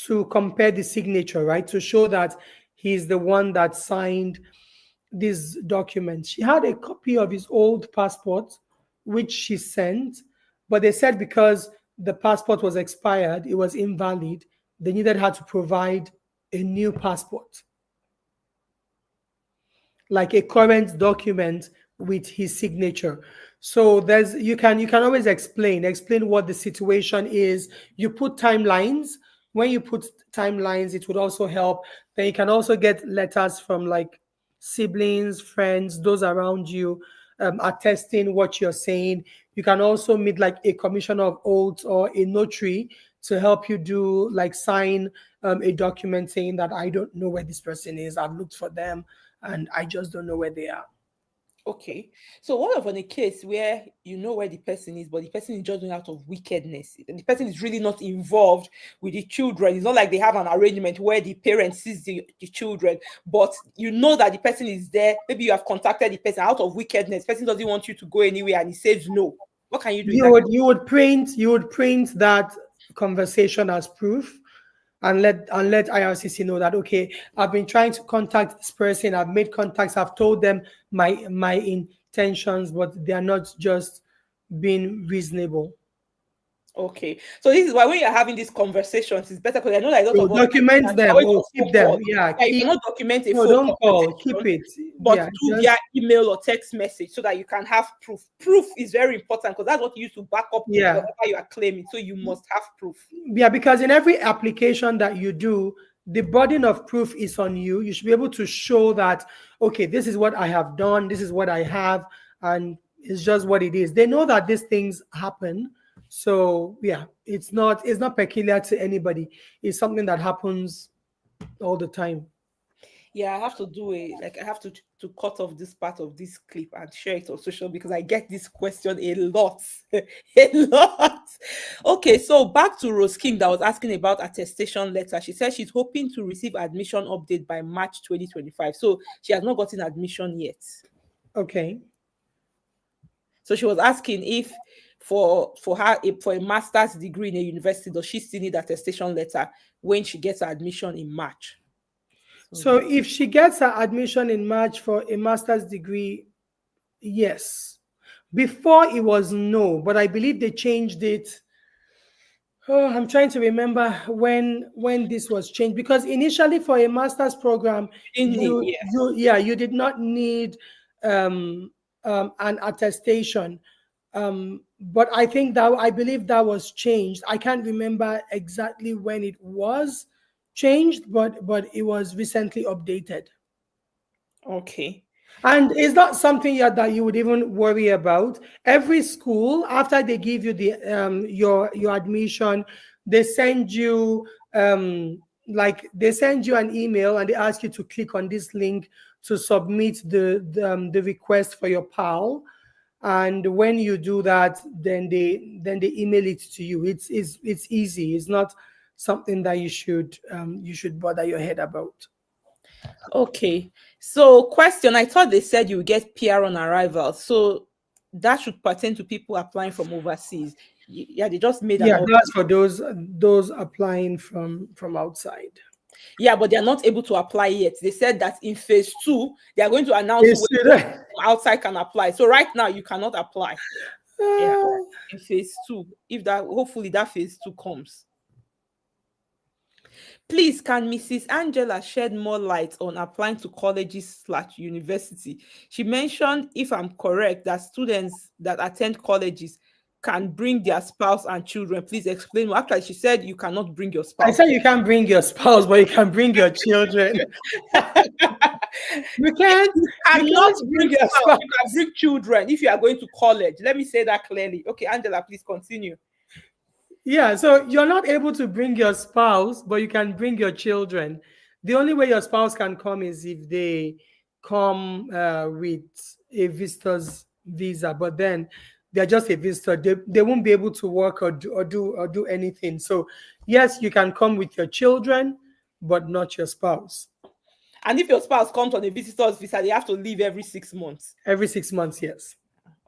to compare the signature, right? To show that he's the one that signed these documents. She had a copy of his old passport, which she sent, but they said because the passport was expired, it was invalid, they needed her to provide a new passport, like a current document with his signature. So you can always explain what the situation is. You put timelines. When you put timelines, it would also help. Then you can also get letters from like siblings, friends, those around you, attesting what you're saying. You can also meet like a commissioner of oaths or a notary to help you do, like, sign a document saying that I don't know where this person is. I've looked for them and I just don't know where they are. Okay. So what of on a case where you know where the person is, but the person is just doing out of wickedness? The person is really not involved with the children. It's not like they have an arrangement where the parent sees the children, but you know that the person is there. Maybe you have contacted the person out of wickedness. The person doesn't want you to go anywhere and he says no. What can you do? You would print that conversation as proof, and let IRCC know that, okay, I've been trying to contact this person, I've made contacts, I've told them my intentions, but they are not just being reasonable. Okay, so this is why when you're having these conversations, it's better, because I know that a lot of document them or keep them. Yeah, you cannot document a no, phone don't call, keep it, but do via email or text message so that you can have proof. Proof is very important, because that's what you use to back up whatever you are claiming. So you must have proof. Yeah, because in every application that you do, the burden of proof is on you. You should be able to show that, okay, this is what I have done, this is what I have, and it's just what it is. They know that these things happen. So yeah, it's not peculiar to anybody. It's something that happens all the time. Yeah, I have to do I have to cut off this part of this clip and share it on social because I get this question a lot. A lot. Okay, so back to Rose King that was asking about attestation letter. She said she's hoping to receive admission update by March 2025. So she has not gotten admission yet. Okay. So she was asking if for her for a master's degree in a university, does she still need attestation letter when she gets her admission in March? So if she gets her admission in March for a master's degree, yes. Before it was no, but I believe they changed it. Oh, I'm trying to remember when this was changed, because initially for a master's program, you did not need an attestation. But I think that I believe that was changed. I can't remember exactly when it was changed, but it was recently updated. Okay. And it's not something that you would even worry about. Every school, after they give you the your admission, they send you they send you an email and they ask you to click on this link to submit the request for your PAL. And when you do that, then they email it to you. It's easy. It's not something that you should bother your head about. Okay. So question, I thought they said you get PR on arrival. So that should pertain to people applying from overseas. Yeah, they just made that's for those applying from outside. Yeah, but they're not able to apply yet. They said that in phase 2, they are going to announce when outside can apply. So right now you cannot apply. In phase 2, if that hopefully that phase 2 comes. Please, can Mrs. Angela shed more light on applying to colleges/university? She mentioned, if I'm correct, that students that attend colleges can bring their spouse and children. Please explain. Well, actually, she said you cannot bring your spouse. I said you can't bring your spouse, but you can bring your children. You cannot bring your spouse. You can bring children if you are going to college. Let me say that clearly. Okay, Angela, please continue. Yeah, so you're not able to bring your spouse, but you can bring your children. The only way your spouse can come is if they come with a visitor's visa, but then they're just a visitor. They won't be able to work or do anything. So yes, you can come with your children, but not your spouse. And if your spouse comes on a visitor's visa, they have to leave every 6 months. Every 6 months, yes.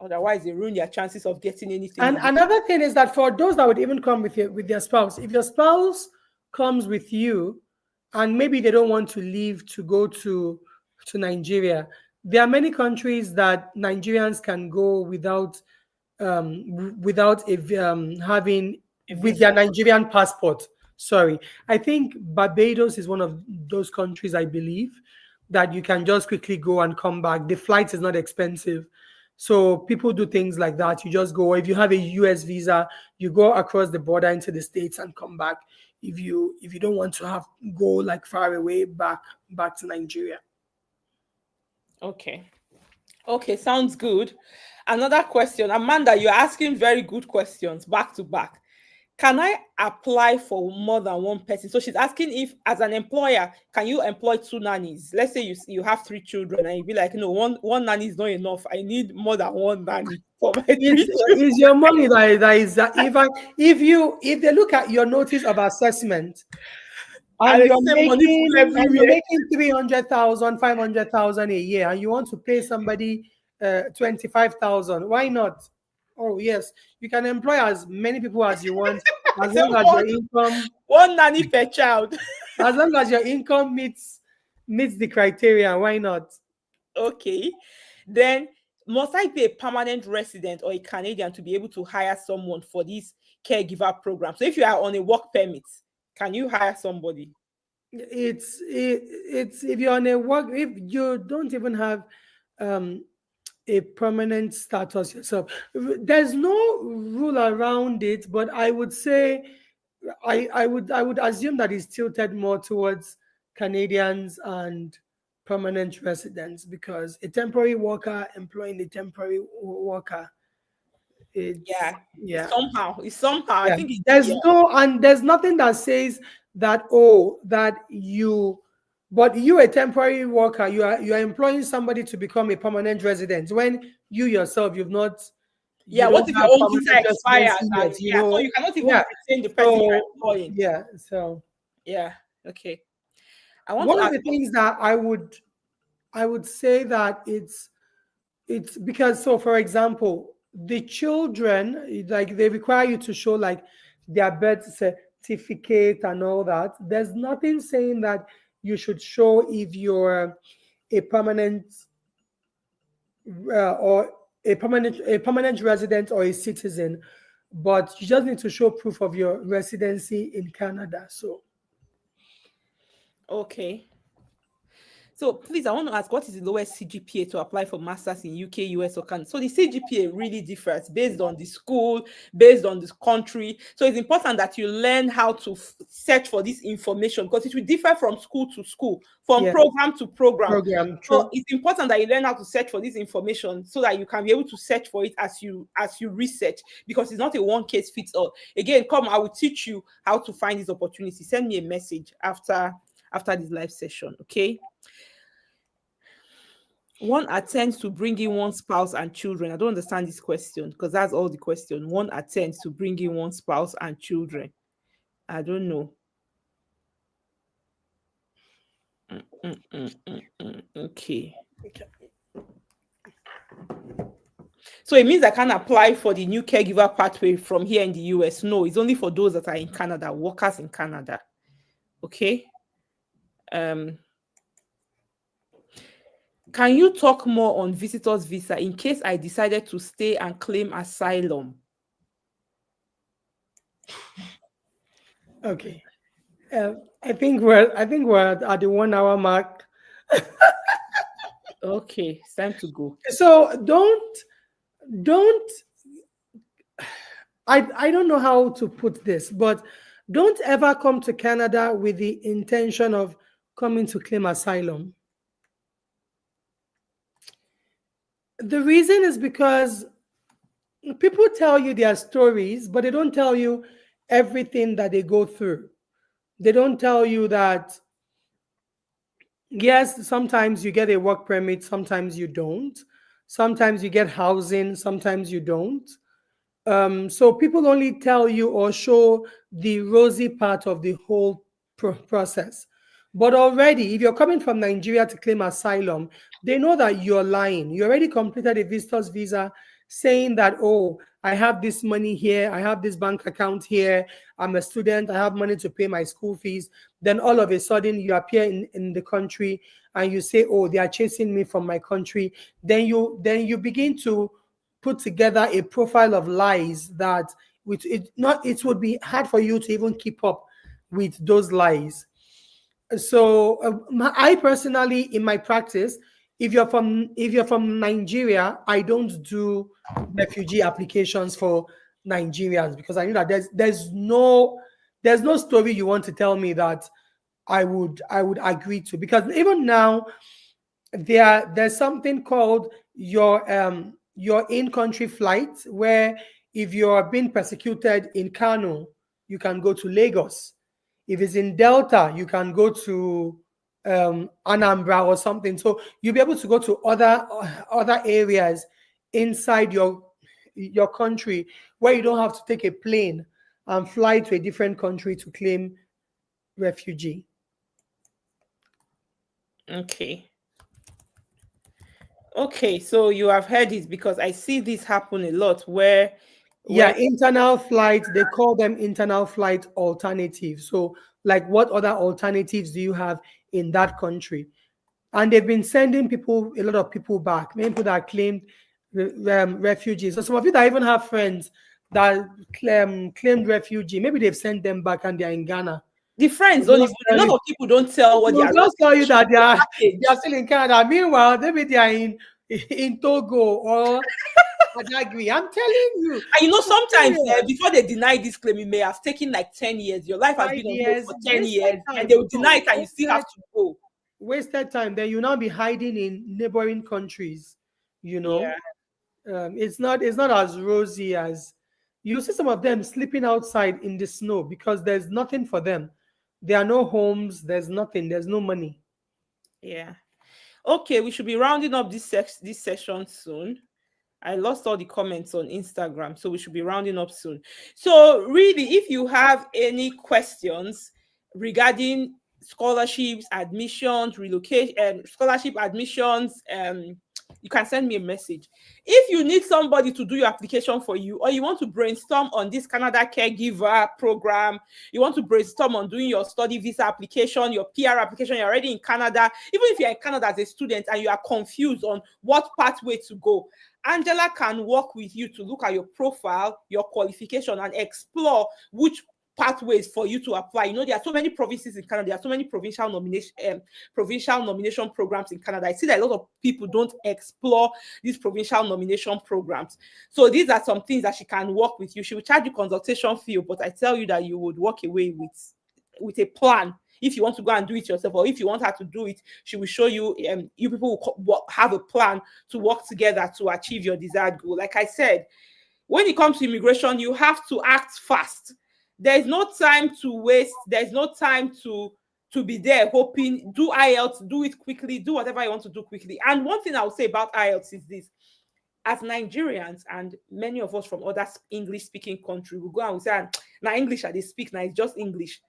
Otherwise, they ruin their chances of getting anything. And another thing is that for those that would even come with their spouse, if your spouse comes with you and maybe they don't want to leave to go to Nigeria, there are many countries that Nigerians can go without having with their Nigerian passport. Sorry, I think Barbados is one of those countries, I believe, that you can just quickly go and come back. The flight is not expensive. So people do things like that. You just go, if you have a US visa, you go across the border into the States and come back. If you don't want to go like far away back to Nigeria. Okay, sounds good. Another question, Amanda, you're asking very good questions back to back. Can I apply for more than one person? So she's asking if, as an employer, can you employ 2 nannies? Let's say you have 3 children and you be like, one nanny is not enough. I need more than one nanny for my 3 children. It's your money that is even if they look at your notice of assessment and you're making 300,000, 500,000 a year, and you want to pay somebody 25,000, why not? Oh yes, you can employ as many people as you want, as long as your income, one nanny per child, as long as your income meets the criteria. Why not? Okay, then must I be a permanent resident or a Canadian to be able to hire someone for this caregiver program? So if you are on a work permit, can you hire somebody? It's if you're on a work, if you don't even have a permanent status yourself, there's no rule around it, but I would say I would assume that it's tilted more towards Canadians and permanent residents, because a temporary worker employing a temporary worker, somehow yeah. I think there's nothing that says that that you But you, a temporary worker, you are employing somebody to become a permanent resident when you yourself you Yeah, what don't if have your own visa permanent expires residency and yet, you yeah, so know. you cannot even Yeah. retain the person you're So employing. yeah. So Yeah. Okay. I want to one of ask the things that I would say that it's because, so for example, the children, like, they require you to show like their birth certificate and all that. There's nothing saying that you should show if you're a permanent or a permanent resident or a citizen, but you just need to show proof of your residency in Canada. So okay. So please, I want to ask, what is the lowest CGPA to apply for masters in UK, US, or Canada? So the CGPA really differs based on the school, based on this country. So it's important that you learn how to search for this information because it will differ from school to school, from yeah, program to program. program, So true. it's important that you learn how to search for this information so that you can be able to search for it as you research, because it's not a one case fits all. Again, come, I will teach you how to find this opportunity. Send me a message after this live session, okay? One attempts to bring in one spouse and children. I don't understand this question because that's all the question. One attempts to bring in one spouse and children. I don't know. Okay. So it means I can't apply for the new caregiver pathway from here in the US. No, it's only for those that are in Canada, workers in Canada. Okay. Can you talk more on visitors visa in case I decided to stay and claim asylum? Okay. I think we're at the 1 hour mark. Okay, it's time to go. So don't I don't know how to put this, but don't ever come to Canada with the intention of coming to claim asylum. The reason is because people tell you their stories, but they don't tell you everything that they go through. They don't tell you that, yes, sometimes you get a work permit, sometimes you don't. Sometimes you get housing, sometimes you don't. So people only tell you or show the rosy part of the whole process. But already, if you're coming from Nigeria to claim asylum, they know that you're lying. You already completed a visitor's visa saying that, oh, I have this money here, I have this bank account here, I'm a student, I have money to pay my school fees. Then all of a sudden, you appear in the country and you say, oh, they are chasing me from my country. Then you begin to put together a profile of lies that it would be hard for you to even keep up with those lies. So I personally, in my practice, if you're from Nigeria, I don't do refugee applications for Nigerians because I know that there's no story you want to tell me that I would agree to, because even now there's something called your in-country flight, where if you're being persecuted in Kano, you can go to Lagos. If it's in Delta, you can go to Anambra or something. So you'll be able to go to other areas inside your country where you don't have to take a plane and fly to a different country to claim refugee. Okay. Okay, so you have heard it because I see this happen a lot where Yeah, internal flight, they call them internal flight alternatives. So, like, what other alternatives do you have in that country? And they've been sending a lot of people back, many people that claimed refugees. So, some of you that even have friends that claimed refugee, maybe they've sent them back and they're in Ghana. the friends They'll don't just even, a tell lot you, of people don't tell what they they'll are just tell you that they are package. still in Canada. Meanwhile, maybe they are in Togo or Badagry. I'm telling you. And sometimes Serious. before they deny this claim, it may have taken like 10 years. Your life has 5 been on hold years, for 10 wasted years, and time. they will deny No, it, and you still have to go. wasted time. Then you now be hiding in neighboring countries. You Yeah. know, it's not as rosy as you see some of them sleeping outside in the snow because there's nothing for them. There are no homes. There's nothing. There's no money. Yeah. Okay, we should be rounding up this session soon. I lost all the comments on Instagram, so we should be rounding up soon. So, really, if you have any questions regarding scholarships, admissions, relocation, scholarship admissions, you can send me a message. If you need somebody to do your application for you, or you want to brainstorm on this Canada Caregiver program, you want to brainstorm on doing your study visa application, your PR application, you're already in Canada, even if you're in Canada as a student and you are confused on what pathway to go, Angela can work with you to look at your profile, your qualification, and explore which pathways for you to apply. You know, there are so many provinces in Canada. There are so many provincial nomination programs in Canada. I see that a lot of people don't explore these provincial nomination programs. So these are some things that she can work with you. She will charge you consultation fee, but I tell you that you would walk away with a plan. If you want to go and do it yourself, or if you want her to do it, she will show you. You people will have a plan to work together to achieve your desired goal. Like I said, when it comes to immigration, you have to act fast. There's no time to waste. There's no time to be there hoping. Do IELTS, do it quickly, do whatever you want to do quickly. And one thing I would say about IELTS is this: as Nigerians and many of us from other English-speaking countries, we go and we say, now English, they speak now, it's just English.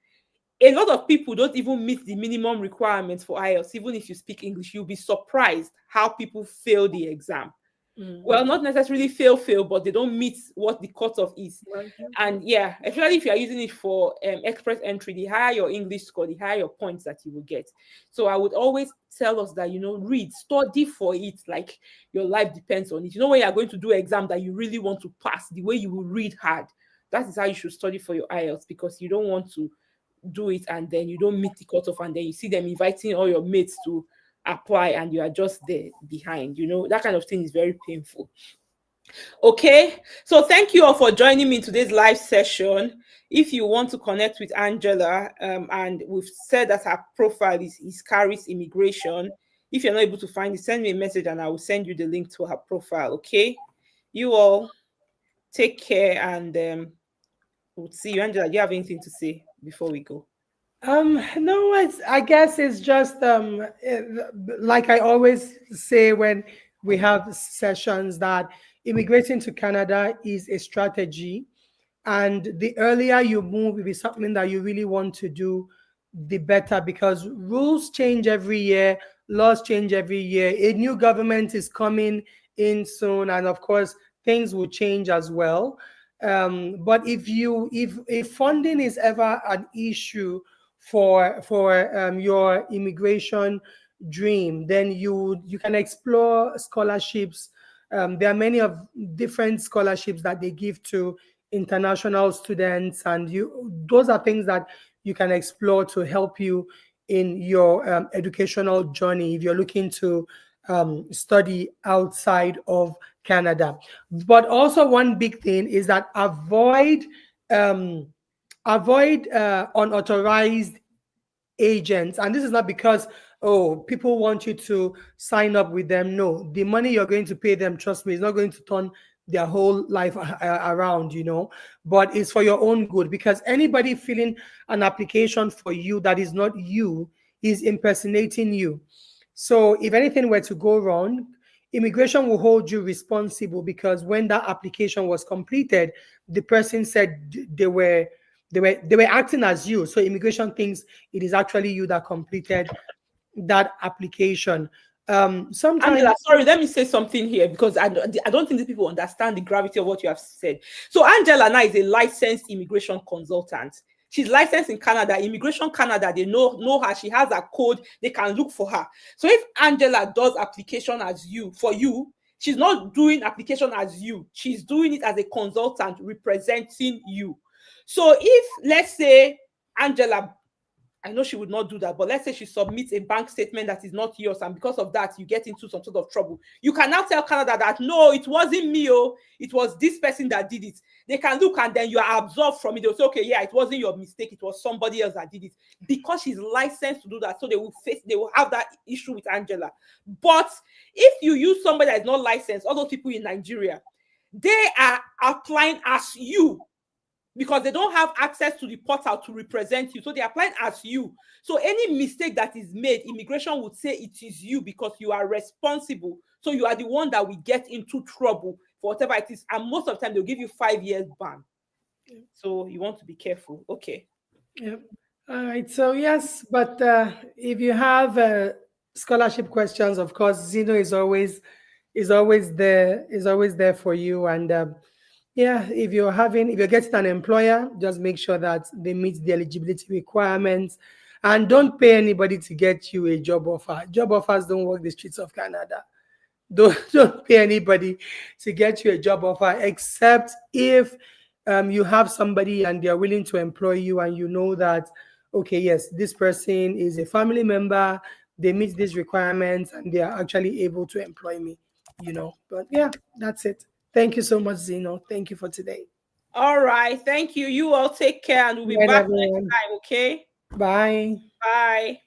A lot of people don't even meet the minimum requirements for IELTS. Even if you speak English, you'll be surprised how people fail the exam. Well, not necessarily fail, but they don't meet what the cutoff is. And yeah, especially if you are using it for express entry, the higher your English score, the higher your points that you will get. So I would always tell us that, read, study for it like your life depends on it. When you are going to do an exam that you really want to pass, the way you will read hard, that is how you should study for your IELTS, because you don't want to do it and then you don't meet the cutoff and then you see them inviting all your mates to apply and you are just there behind. That kind of thing is very painful. Okay, so thank you all for joining me in today's live session. If you want to connect with Angela, and we've said that her profile is Caris Immigration. If you're not able to find it, send me a message and I will send you the link to her profile. Okay, you all take care and we'll see you. Angela, do you have anything to say before we go? No, I guess it's just like I always say when we have sessions, that immigrating to Canada is a strategy, and the earlier you move, if it's something that you really want to do, the better, because rules change every year, laws change every year. A new government is coming in soon, and of course things will change as well. But if funding is ever an issue for your immigration dream, then you can explore scholarships. There are many of different scholarships that they give to international students, and those are things that you can explore to help you in your educational journey if you're looking to study outside of Canada. But also one big thing is that avoid unauthorized agents. And this is not because people want you to sign up with them. No, the money you're going to pay them, trust me, is not going to turn their whole life around, but it's for your own good, because anybody filling an application for you that is not you is impersonating you. So if anything were to go wrong, immigration will hold you responsible, because when that application was completed, the person said they were acting as you. So immigration thinks it is actually you that completed that application. Sometimes, Angela, sorry, let me say something here, because I don't think the people understand the gravity of what you have said. So Angela now is a licensed immigration consultant. She's licensed in Canada. Immigration Canada, they know her. She has a code. They can look for her. So if Angela does application for you, she's not doing application as you. She's doing it as a consultant representing you. So if, let's say, Angela, I know she would not do that, but let's say she submits a bank statement that is not yours, and because of that, you get into some sort of trouble. You can now tell Canada that, no, it wasn't me, it was this person that did it. They can look and then you are absolved from it. They'll say, okay, yeah, it wasn't your mistake, it was somebody else that did it. Because she's licensed to do that, so they will have that issue with Angela. But if you use somebody that is not licensed, all those people in Nigeria, they are applying as you. because they don't have access to the portal to represent you. So they're applying as you. So any mistake that is made, immigration would say it is you because you are responsible. So you are the one that will get into trouble for whatever it is. And most of the time, they'll give you 5 years ban. So you want to be careful. Okay. Yeah. All right. So yes, but if you have scholarship questions, of course, Zeno is always there for you. And yeah, if you're getting an employer, just make sure that they meet the eligibility requirements, and don't pay anybody to get you a job offer. Job offers don't work the streets of Canada. Don't pay anybody to get you a job offer, except if you have somebody and they're willing to employ you, and you know that, okay, yes, this person is a family member, they meet these requirements, and they are actually able to employ me, But yeah, that's it. Thank you so much, Zeno. Thank you for today. All right. Thank you. You all take care, and we'll be Bye, back everyone. next time. Okay. Bye. Bye.